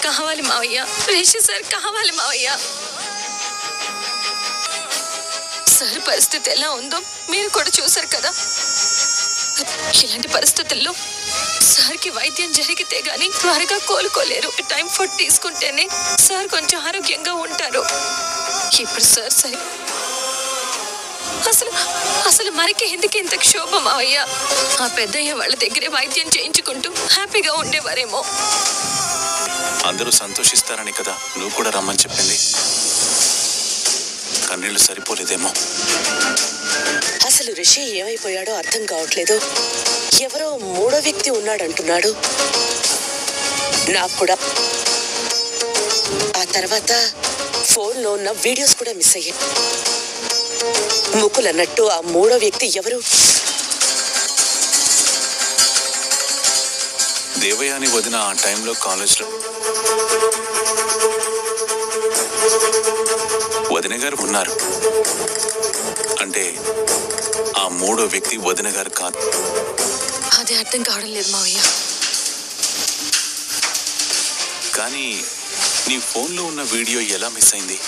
కావాలి మావయ్య, రిషి సార్ కావాలి మావయ్య. సార్ పరిస్థితి ఎలా ఉందో మీరు కూడా చూసారు కదా. ఇలాంటి పరిస్థితుల్లో సార్కి వైద్యం జరిగితే గాని త్వరగా కోలుకోలేరు. టైం ఫుడ్ తీసుకుంటేనే సార్ కొంచెం ఆరోగ్యంగా ఉంటారు. ఇప్పుడు సార్ సరే అసలు అసలు మరికి ఎందుకు ఇంత క్షోభ మావయ్య? ఆ పెద్దయ్య వాళ్ళ దగ్గరే వైద్యం చేయించుకుంటూ హ్యాపీగా ఉండేవారేమో. అందరూ సంతోషిస్తారని కదా నువ్వు కూడా రమ్మని చెప్పింది. కన్నీళ్లు సరిపోలేదేమో. అసలు రిషి ఏమైపోయాడో అర్థం కావట్లేదు. ఎవరో మూడో వ్యక్తి ఉన్నాడంటున్నాడు. నాకు కూడా ఆ తర్వాత ఫోన్లో ఉన్న వీడియోస్ కూడా మిస్ అయ్యాయి. ముకుల్ అన్నట్టు ఆ మూడో వ్యక్తి ఎవరు? దేవయాని వదిన ఆ టైంలో కాలేజ్లో. వదిన గారు ఉన్నారు అంటే ఆ మూడో వ్యక్తి వదిన గారు కాదు. అది అర్థం కావడం లేదు మావయ్య. కానీ నీ ఫోన్లో ఉన్న వీడియో ఎలా మిస్ అయింది?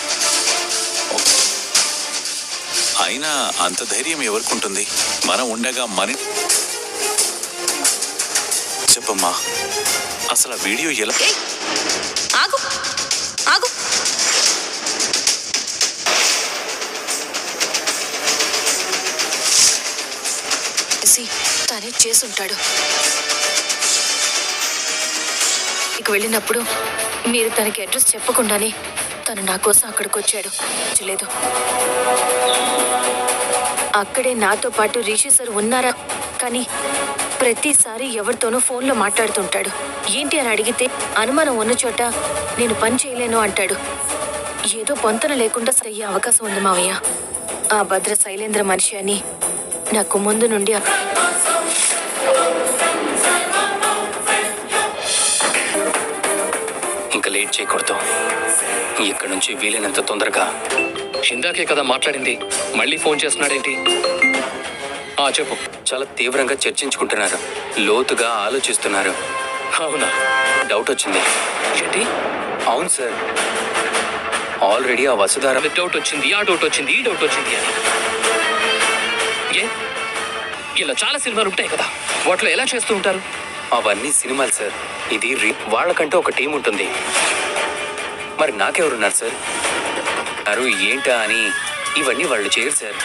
అయినా అంత ధైర్యం ఎవరికి ఉంటుంది? మనం ఉండగా మరి చెప్పమ్మా, అసలు ఆ వీడియో ఎలా? ఆగు ఆగు. తనే చేసుంటాడు. ఇక వెళ్ళినప్పుడు మీరు తనకి అడ్రస్ చెప్పకుండానే తను నా కోసం అక్కడికి వచ్చాడు. లేదు, అక్కడే నాతో పాటు రిషి సార్ ఉన్నారా? కానీ ప్రతిసారి ఎవరితోనూ ఫోన్లో మాట్లాడుతుంటాడు. ఏంటి అని అడిగితే అనుమానం ఉన్న చోట నేను పని చేయలేను అంటాడు. ఏదో పొంతన లేకుండా అయ్యే అవకాశం ఉంది మావయ్య. ఆ భద్ర శైలేంద్ర మనిషి అని నాకు ముందు నుండి ఇంకా లేట్ చేయకూడదు. ఇక్కడ నుంచి వీలైనంత తొందరగా. ఇందాకే కదా మాట్లాడింది, మళ్ళీ ఫోన్ చేస్తున్నాడేంటి? చెప్పు. చాలా తీవ్రంగా చర్చించుకుంటున్నారు, లోతుగా ఆలోచిస్తున్నారు. అవునా? డౌట్ వచ్చింది. ఏంటి? అవును సార్, ఆల్రెడీ ఆ వసుధార డౌట్ వచ్చింది, ఆ డౌట్ వచ్చింది, ఈ డౌట్ వచ్చింది అని. ఇలా చాలా సినిమాలు ఉంటాయి కదా, వాటిలో ఎలా చేస్తూ ఉంటారు? అవన్నీ సినిమాలు సార్. ఇది వాళ్ళకంటే ఒక టీం ఉంటుంది. మరి నాకెవరున్నారు సార్? అరు ఏంటా అని ఇవన్నీ వాళ్ళు చేయరు సార్.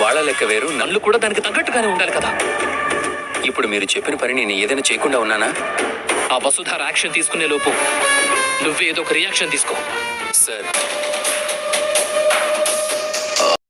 వాళ్ళ లెక్క వేరు, నన్ను కూడా దానికి తగ్గట్టుగానే ఉండాలి కదా. ఇప్పుడు మీరు చెప్పిన పని నేను ఏదైనా చేయకుండా ఉన్నానా? ఆ వసుధార యాక్షన్ తీసుకునే లోపు నువ్వే ఏదో ఒక రియాక్షన్ తీసుకో సార్.